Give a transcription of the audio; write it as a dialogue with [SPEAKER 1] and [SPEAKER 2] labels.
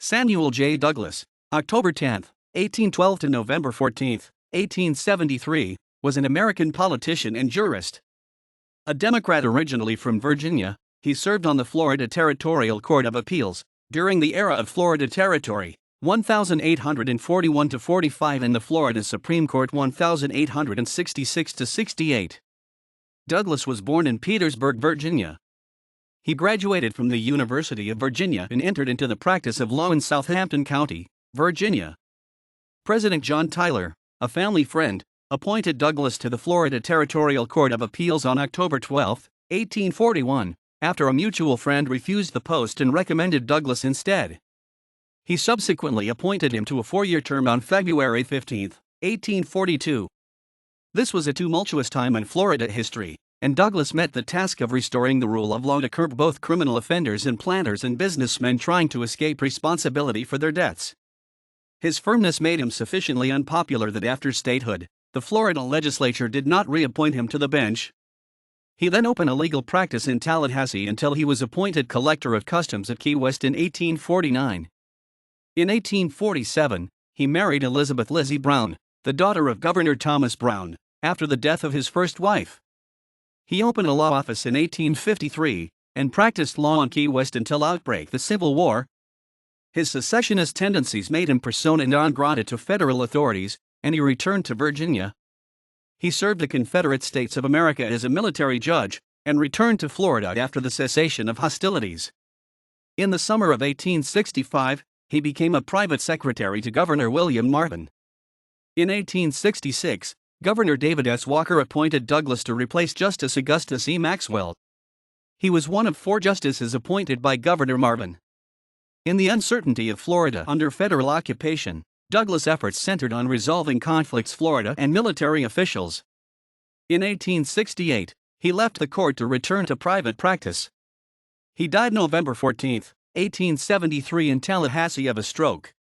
[SPEAKER 1] Samuel J. Douglas, October 10, 1812 to November 14, 1873, was an American politician and jurist. A Democrat originally from Virginia, he served on the Florida Territorial Court of Appeals during the era of Florida Territory, 1841 to 45, and the Florida Supreme Court, 1866 to 68. Douglas was born in Petersburg, Virginia. He graduated from the University of Virginia and entered into the practice of law in Southampton County, Virginia. President John Tyler, a family friend, appointed Douglas to the Florida Territorial Court of Appeals on October 12, 1841, after a mutual friend refused the post and recommended Douglas instead. He subsequently appointed him to a 4-year term on February 15, 1842. This was a tumultuous time in Florida history, and Douglas met the task of restoring the rule of law to curb both criminal offenders and planters and businessmen trying to escape responsibility for their debts. His firmness made him sufficiently unpopular that after statehood, the Florida Legislature did not reappoint him to the bench. He then opened a legal practice in Tallahassee until he was appointed Collector of Customs at Key West in 1849. In 1847, he married Elizabeth Lizzie Brown, the daughter of Governor Thomas Brown, after the death of his first wife. He opened a law office in 1853 and practiced law on Key West until outbreak the Civil War. His secessionist tendencies made him persona non grata to federal authorities, and he returned to Virginia. He served the Confederate States of America as a military judge and returned to Florida after the cessation of hostilities. In the summer of 1865, he became a private secretary to Governor William Marvin. In 1866, Governor David S. Walker appointed Douglas to replace Justice Augustus E. Maxwell. He was one of 4 justices appointed by Governor Marvin. In the uncertainty of Florida under federal occupation, Douglas' efforts centered on resolving conflicts with Florida and military officials. In 1868, he left the court to return to private practice. He died November 14, 1873 in Tallahassee of a stroke.